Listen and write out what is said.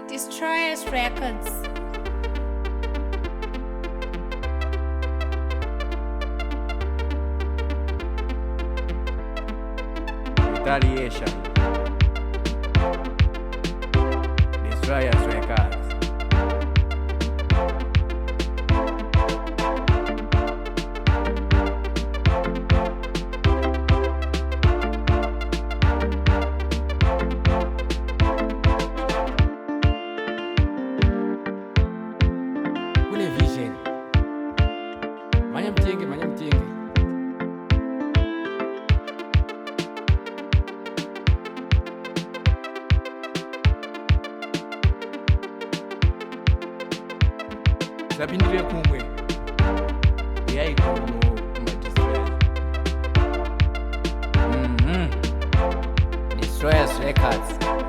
Destroyers Records. Retaliation. Destroyers Records. Kule vision. Manya mtenge. Zabindire kumwe. Yaikono kumadisplay. Destroyers Records.